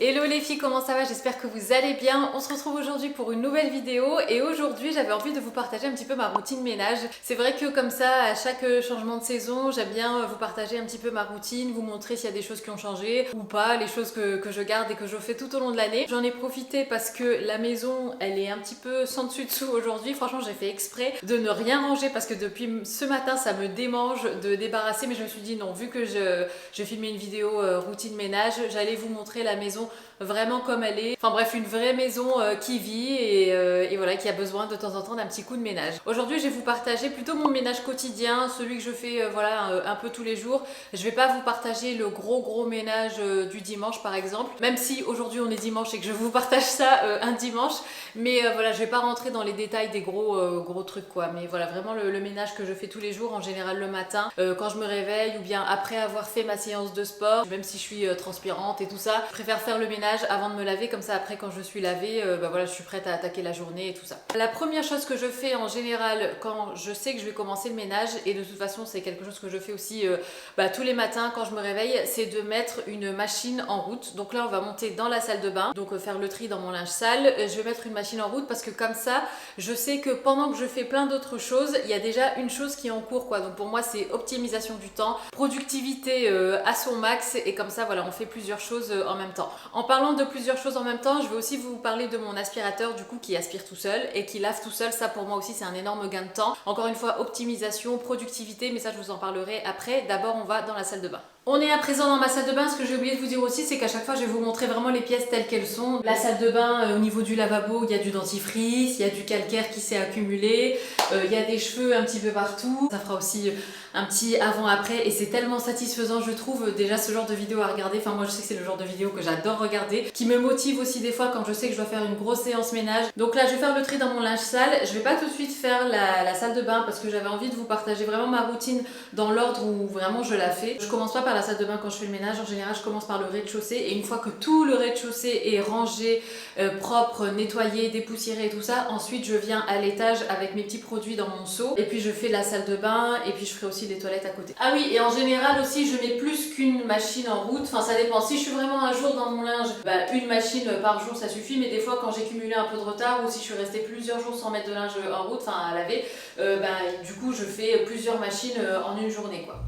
Hello les filles, comment ça va? J'espère que vous allez bien. On se retrouve aujourd'hui pour une nouvelle vidéo et aujourd'hui j'avais envie de vous partager un petit peu ma routine ménage. C'est vrai que comme ça, à chaque changement de saison, j'aime bien vous partager un petit peu ma routine, vous montrer s'il y a des choses qui ont changé ou pas, les choses que je garde et que je fais tout au long de l'année. J'en ai profité parce que la maison, elle est un petit peu sans dessus dessous aujourd'hui. Franchement, j'ai fait exprès de ne rien ranger parce que depuis ce matin, ça me démange de débarrasser, mais je me suis dit non, vu que je filmais une vidéo routine ménage, j'allais vous montrer la maison vraiment comme elle est. Enfin bref, une vraie maison qui vit et voilà, qui a besoin de temps en temps d'un petit coup de ménage. Aujourd'hui, je vais vous partager plutôt mon ménage quotidien, celui que je fais voilà un peu tous les jours. Je vais pas vous partager le gros ménage du dimanche par exemple, même si aujourd'hui on est dimanche et que je vous partage ça un dimanche, mais voilà, je vais pas rentrer dans les détails des gros trucs quoi, mais voilà, vraiment le ménage que je fais tous les jours, en général le matin, quand je me réveille ou bien après avoir fait ma séance de sport, même si je suis transpirante et tout ça, je préfère faire le ménage avant de me laver, comme ça après quand je suis lavée, bah voilà, je suis prête à attaquer la journée et tout ça. La première chose que je fais en général quand je sais que je vais commencer le ménage, et de toute façon c'est quelque chose que je fais aussi tous les matins quand je me réveille, c'est de mettre une machine en route. Donc là on va monter dans la salle de bain, donc faire le tri dans mon linge sale. Je vais mettre une machine en route parce que comme ça je sais que pendant que je fais plein d'autres choses, il y a déjà une chose qui est en cours quoi. Donc pour moi c'est optimisation du temps, productivité à son max, et comme ça voilà, on fait plusieurs choses en même temps. En parlant de plusieurs choses en même temps, je vais aussi vous parler de mon aspirateur du coup qui aspire tout seul et qui lave tout seul. Ça pour moi aussi c'est un énorme gain de temps. Encore une fois, optimisation, productivité, mais ça je vous en parlerai après. D'abord on va dans la salle de bain. On est à présent dans ma salle de bain. Ce que j'ai oublié de vous dire aussi, c'est qu'à chaque fois je vais vous montrer vraiment les pièces telles qu'elles sont. La salle de bain, au niveau du lavabo, il y a du dentifrice, il y a du calcaire qui s'est accumulé, il y a des cheveux un petit peu partout. Ça fera aussi un petit avant-après et c'est tellement satisfaisant je trouve déjà ce genre de vidéo à regarder. Enfin moi je sais que c'est le genre de vidéo que j'adore regarder, qui me motive aussi des fois quand je sais que je dois faire une grosse séance ménage. Donc là je vais faire le tri dans mon linge sale. Je vais pas tout de suite faire la salle de bain parce que j'avais envie de vous partager vraiment ma routine dans l'ordre où vraiment je la fais. Je commence pas par la salle de bain quand je fais le ménage. En général je commence par le rez-de-chaussée, et une fois que tout le rez-de-chaussée est rangé, propre, nettoyé, dépoussiéré et tout ça, ensuite je viens à l'étage avec mes petits produits dans mon seau, et puis je fais la salle de bain, et puis je ferai aussi les toilettes à côté. Ah oui, et en général aussi je mets plus qu'une machine en route. Enfin ça dépend, si je suis vraiment un jour dans mon linge, une machine par jour ça suffit, mais des fois quand j'ai cumulé un peu de retard ou si je suis restée plusieurs jours sans mettre de linge en route, enfin à laver, du coup je fais plusieurs machines en une journée quoi.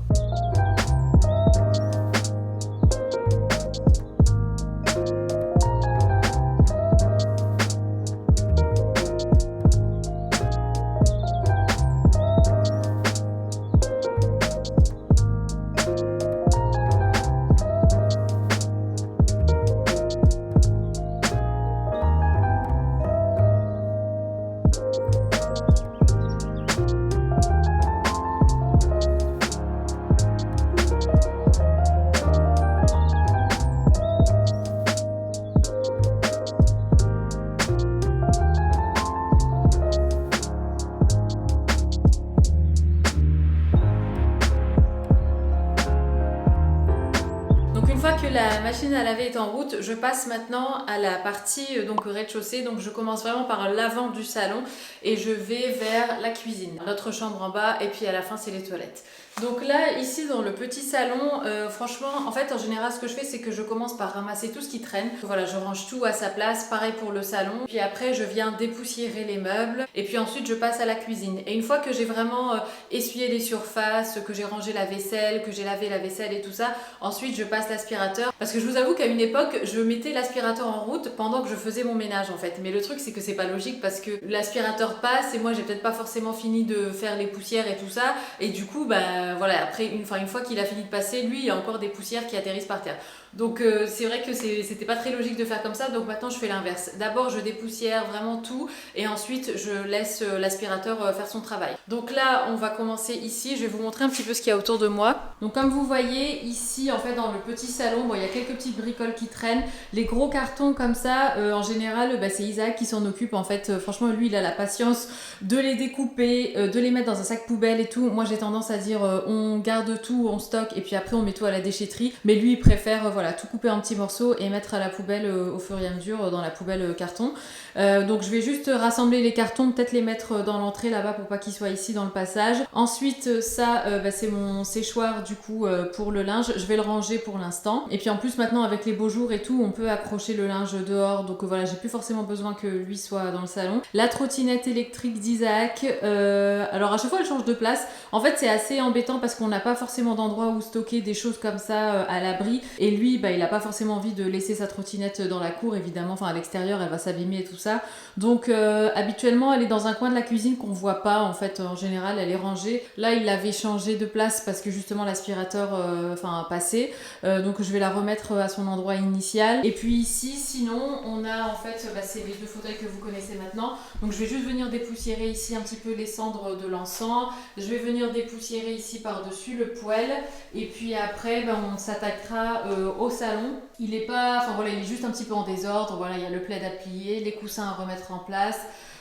Une fois que la machine à laver est en route, je passe maintenant à la partie donc rez-de-chaussée. Donc je commence vraiment par l'avant du salon et je vais vers la cuisine, notre chambre en bas, et puis à la fin c'est les toilettes. Donc là, ici dans le petit salon, franchement, en fait en général ce que je fais c'est que je commence par ramasser tout ce qui traîne. Voilà, je range tout à sa place, pareil pour le salon. Puis après je viens dépoussiérer les meubles et puis ensuite je passe à la cuisine. Et une fois que j'ai vraiment essuyé les surfaces, que j'ai rangé la vaisselle, que j'ai lavé la vaisselle et tout ça, ensuite je passe l'aspirateur. Parce que je vous avoue qu'à une époque, je mettais l'aspirateur en route pendant que je faisais mon ménage en fait. Mais le truc c'est que c'est pas logique parce que l'aspirateur passe et moi j'ai peut-être pas forcément fini de faire les poussières et tout ça. Et du coup, voilà, après une fois qu'il a fini de passer, lui il y a encore des poussières qui atterrissent par terre. Donc c'est vrai que c'était pas très logique de faire comme ça, donc maintenant je fais l'inverse. D'abord je dépoussière vraiment tout et ensuite je laisse l'aspirateur faire son travail. Donc là on va commencer ici, je vais vous montrer un petit peu ce qu'il y a autour de moi. Donc comme vous voyez ici en fait dans le petit salon, bon, il y a quelques petites bricoles qui traînent. Les gros cartons comme ça, en général c'est Isaac qui s'en occupe en fait. Franchement lui il a la patience de les découper, de les mettre dans un sac poubelle et tout. Moi j'ai tendance à dire on garde tout, on stocke et puis après on met tout à la déchetterie. Mais lui il préfère voilà, tout couper en petits morceaux et mettre à la poubelle au fur et à mesure dans la poubelle carton. Donc je vais juste rassembler les cartons, peut-être les mettre dans l'entrée là-bas pour pas qu'ils soient ici dans le passage. Ensuite ça c'est mon séchoir du coup pour le linge, je vais le ranger pour l'instant. Et puis en plus maintenant avec les beaux jours et tout, on peut accrocher le linge dehors, donc voilà, j'ai plus forcément besoin que lui soit dans le salon. La trottinette électrique d'Isaac, alors à chaque fois elle change de place. En fait c'est assez embêtant parce qu'on n'a pas forcément d'endroit où stocker des choses comme ça à l'abri, et lui il a pas forcément envie de laisser sa trottinette dans la cour évidemment, enfin à l'extérieur elle va s'abîmer et tout ça. Donc habituellement elle est dans un coin de la cuisine qu'on voit pas, en fait en général elle est rangée. Là il l'avait changé de place parce que justement l'aspirateur a passé, donc je vais la remettre à son endroit initial. Et puis ici sinon on a en fait c'est les deux fauteuils que vous connaissez maintenant, donc je vais juste venir dépoussiérer ici un petit peu les cendres de l'encens, je vais venir dépoussiérer ici par dessus le poêle, et puis après on s'attaquera au salon. Il est pas, enfin voilà, il est juste un petit peu en désordre, voilà, il y a le plaid à plier, les coussins à remettre en place,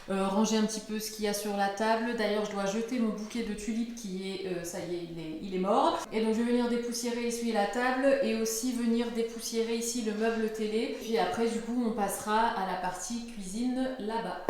ranger un petit peu ce qu'il y a sur la table. D'ailleurs je dois jeter mon bouquet de tulipes qui est, ça y est, il est mort. Et donc je vais venir dépoussiérer, essuyer la table et aussi venir dépoussiérer ici le meuble télé. Puis après du coup on passera à la partie cuisine là-bas.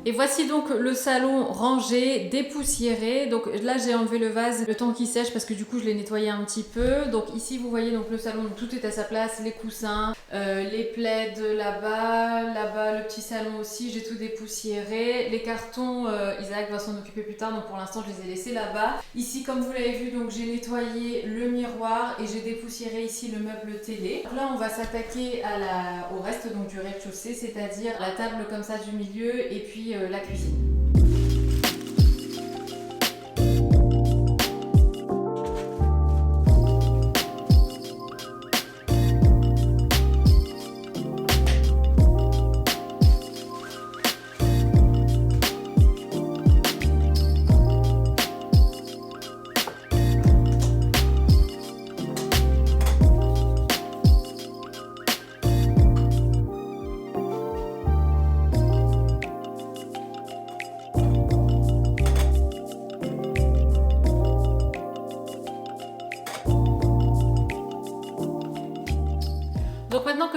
Et voici donc le salon rangé, dépoussiéré. Donc là j'ai enlevé le vase le temps qu'il sèche parce que du coup je l'ai nettoyé un petit peu. Donc ici vous voyez donc le salon, donc tout est à sa place, les coussins, les plaids là-bas le petit salon aussi, j'ai tout dépoussiéré. Les cartons, Isaac va s'en occuper plus tard, donc pour l'instant je les ai laissés là-bas. Ici comme vous l'avez vu, donc j'ai nettoyé le miroir et j'ai dépoussiéré ici le meuble télé. Donc là on va s'attaquer au reste donc du rez-de-chaussée, c'est-à-dire la table comme ça du milieu et puis la cuisine.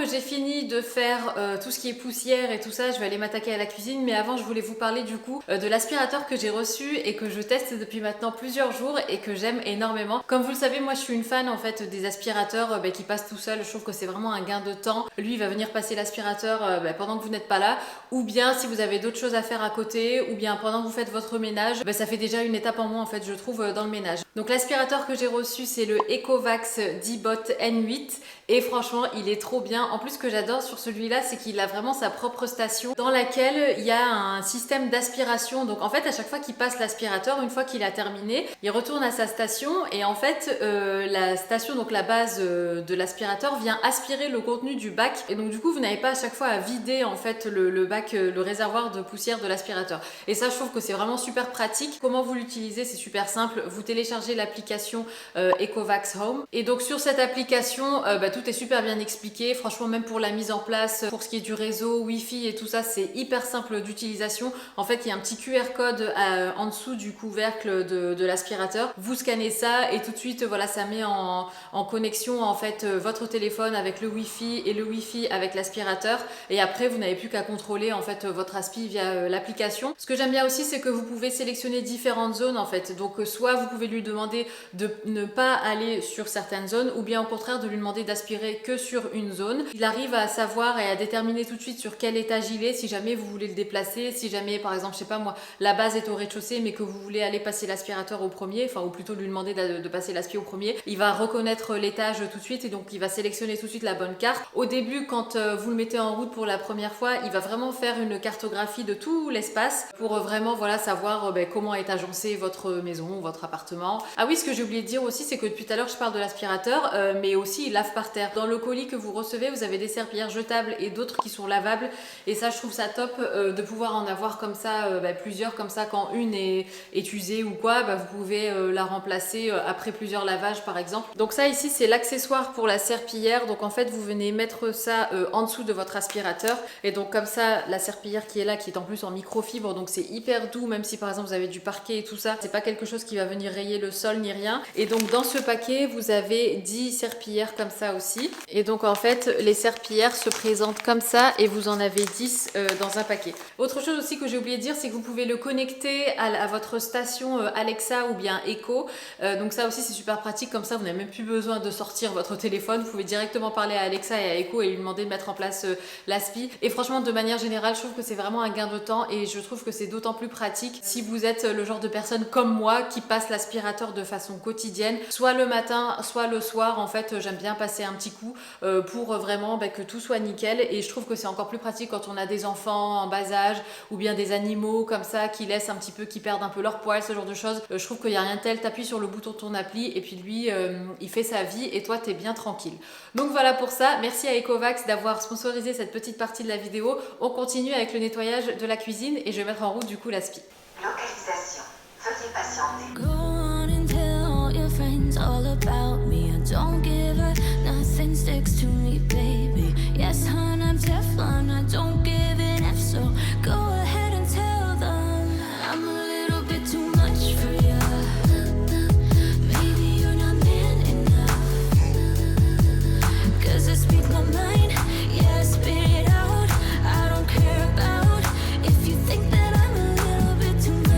j'ai fini de faire tout ce qui est poussière et tout ça, je vais aller m'attaquer à la cuisine. Mais avant, je voulais vous parler du coup de l'aspirateur que j'ai reçu et que je teste depuis maintenant plusieurs jours et que j'aime énormément. Comme vous le savez, moi je suis une fan en fait des aspirateurs qui passent tout seuls. Je trouve que c'est vraiment un gain de temps. Lui, il va venir passer l'aspirateur pendant que vous n'êtes pas là, ou bien si vous avez d'autres choses à faire à côté, ou bien pendant que vous faites votre ménage, ça fait déjà une étape en moins en fait, je trouve, dans le ménage. Donc l'aspirateur que j'ai reçu, c'est le Ecovacs D-Bot N8 et franchement, il est trop bien. En plus, ce que j'adore sur celui-là, c'est qu'il a vraiment sa propre station dans laquelle il y a un système d'aspiration. Donc en fait, à chaque fois qu'il passe l'aspirateur, une fois qu'il a terminé, il retourne à sa station et en fait, la station, donc la base de l'aspirateur, vient aspirer le contenu du bac. Et donc du coup, vous n'avez pas à chaque fois à vider en fait le bac, le réservoir de poussière de l'aspirateur. Et ça, je trouve que c'est vraiment super pratique. Comment vous l'utilisez? C'est super simple. Vous téléchargez l'application Ecovacs Home. Et donc sur cette application, tout est super bien expliqué. Franchement, même pour la mise en place, pour ce qui est du réseau, Wi-Fi et tout ça, c'est hyper simple d'utilisation. En fait, il y a un petit QR code en dessous du couvercle de l'aspirateur. Vous scannez ça et tout de suite, voilà, ça met en connexion en fait votre téléphone avec le Wi-Fi et le Wi-Fi avec l'aspirateur. Et après, vous n'avez plus qu'à contrôler en fait votre aspi via l'application. Ce que j'aime bien aussi, c'est que vous pouvez sélectionner différentes zones en fait. Donc, soit vous pouvez lui demander de ne pas aller sur certaines zones, ou bien au contraire de lui demander d'aspirer que sur une zone. Il arrive à savoir et à déterminer tout de suite sur quel étage il est, si jamais vous voulez le déplacer, si jamais par exemple, je sais pas moi, la base est au rez-de-chaussée mais que vous voulez aller passer l'aspirateur au premier, enfin ou plutôt lui demander de passer l'aspi au premier, il va reconnaître l'étage tout de suite et donc il va sélectionner tout de suite la bonne carte. Au début, quand vous le mettez en route pour la première fois, il va vraiment faire une cartographie de tout l'espace pour vraiment voilà savoir comment est agencée votre maison, votre appartement. Ah oui, ce que j'ai oublié de dire aussi, c'est que depuis tout à l'heure je parle de l'aspirateur, mais aussi il lave par terre. Dans le colis que vous recevez, vous avez des serpillères jetables et d'autres qui sont lavables, et ça je trouve ça top de pouvoir en avoir comme ça plusieurs, comme ça quand une est usée ou quoi, vous pouvez la remplacer après plusieurs lavages par exemple. Donc ça ici c'est l'accessoire pour la serpillière. Donc en fait vous venez mettre ça en dessous de votre aspirateur, et donc comme ça la serpillière qui est là, qui est en plus en microfibre, donc c'est hyper doux. Même si par exemple vous avez du parquet et tout ça, c'est pas quelque chose qui va venir rayer le sol ni rien. Et donc dans ce paquet vous avez 10 serpillières comme ça aussi, et donc en fait les serpillières se présentent comme ça et vous en avez 10 dans un paquet. Autre chose aussi que j'ai oublié de dire, c'est que vous pouvez le connecter à votre station Alexa ou bien Echo, donc ça aussi c'est super pratique. Comme ça vous n'avez même plus besoin de sortir votre téléphone, vous pouvez directement parler à Alexa et à Echo et lui demander de mettre en place l'aspi. Et franchement, de manière générale, je trouve que c'est vraiment un gain de temps, et je trouve que c'est d'autant plus pratique si vous êtes le genre de personne comme moi qui passe l'aspirateur de façon quotidienne, soit le matin soit le soir. En fait, j'aime bien passer un petit coup pour vraiment que tout soit nickel, et je trouve que c'est encore plus pratique quand on a des enfants en bas âge ou bien des animaux comme ça qui laissent un petit peu, qui perdent un peu leur poil, ce genre de choses. Je trouve qu'il n'y a rien de tel, t'appuies sur le bouton de ton appli et puis lui il fait sa vie et toi t'es bien tranquille. Donc voilà pour ça. Merci à Ecovacs d'avoir sponsorisé cette petite partie de la vidéo. On continue avec le nettoyage de la cuisine et je vais mettre en route du coup l'aspi. Localisation. Veuillez patienter. Go on and tell all your friends all about me. I don't give a nothing sticks to me, baby. Yes, hon, I'm Teflon. I don't give an F, so go ahead and tell them I'm a little bit too much for you. Maybe you're not man enough. 'Cause I speak my mind, yeah, I spit it out. I don't care about if you think that I'm a little bit too much.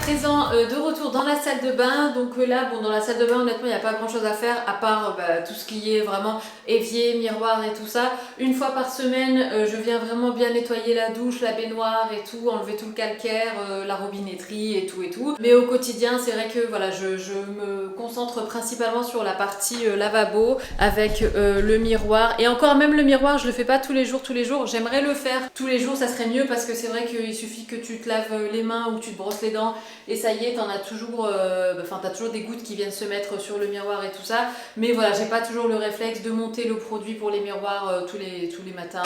présent de retour dans la salle de bain. Donc là, bon, dans la salle de bain, honnêtement, il n'y a pas grand chose à faire à part tout ce qui est vraiment évier, miroir et tout ça. Une fois par semaine, je viens vraiment bien nettoyer la douche, la baignoire et tout, enlever tout le calcaire, la robinetterie et tout et tout. Mais au quotidien, c'est vrai que voilà, je me concentre principalement sur la partie lavabo avec le miroir. Et encore même le miroir, je le fais pas tous les jours. J'aimerais le faire tous les jours, ça serait mieux parce que c'est vrai qu'il suffit que tu te laves les mains ou tu te brosses les dents et ça y est, t'en as toujours, t'as toujours des gouttes qui viennent se mettre sur le miroir et tout ça. Mais voilà, j'ai pas toujours le réflexe de monter le produit pour les miroirs tous les matins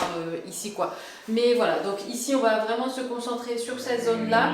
ici quoi. Mais voilà, donc ici on va vraiment se concentrer sur cette zone là.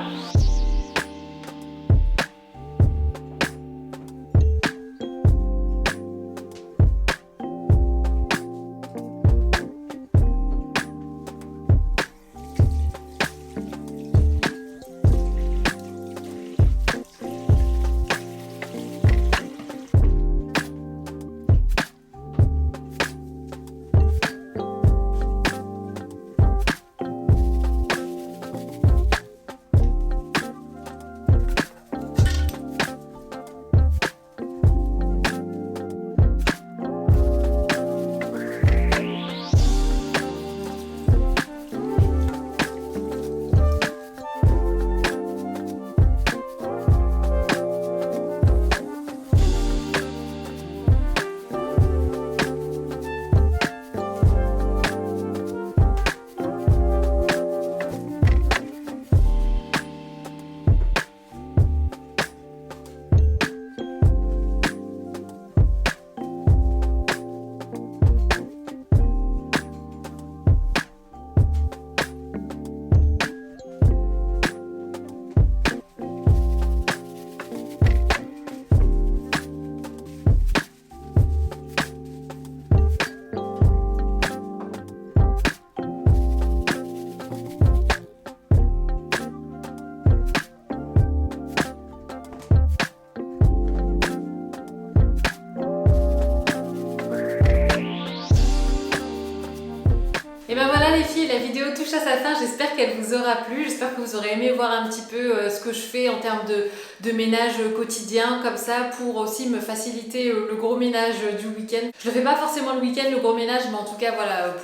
Et ben voilà les filles, la vidéo touche à sa fin, j'espère qu'elle vous aura plu, j'espère que vous aurez aimé voir un petit peu ce que je fais en termes de ménage quotidien comme ça pour aussi me faciliter le gros ménage du week-end. Je le fais pas forcément le week-end le gros ménage, mais en tout cas voilà,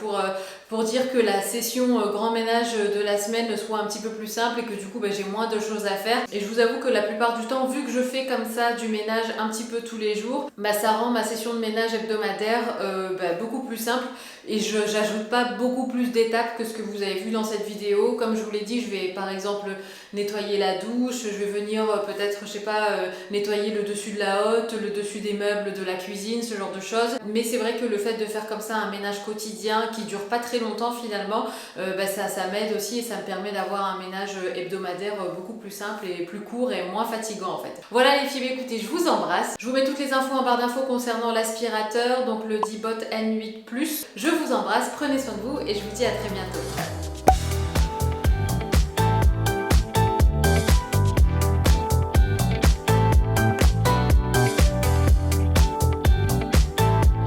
pour dire que la session grand ménage de la semaine soit un petit peu plus simple et que du coup j'ai moins de choses à faire. Et je vous avoue que la plupart du temps, vu que je fais comme ça du ménage un petit peu tous les jours, ça rend ma session de ménage hebdomadaire beaucoup plus simple et j'ajoute pas beaucoup plus d'étapes que ce que vous avez vu dans cette vidéo. Comme je vous l'ai dit, je vais par exemple nettoyer la douche, je vais venir peut-être, je sais pas, nettoyer le dessus de la hotte, le dessus des meubles de la cuisine, ce genre de choses. Mais c'est vrai que le fait de faire comme ça un ménage quotidien qui dure pas très longtemps finalement, ça m'aide aussi et ça me permet d'avoir un ménage hebdomadaire beaucoup plus simple et plus court et moins fatigant en fait. Voilà les filles, écoutez, je vous embrasse. Je vous mets toutes les infos en barre d'infos concernant l'aspirateur, donc le Dibot N8+. Je vous embrasse, prenez soin de vous et je vous dis à très bientôt.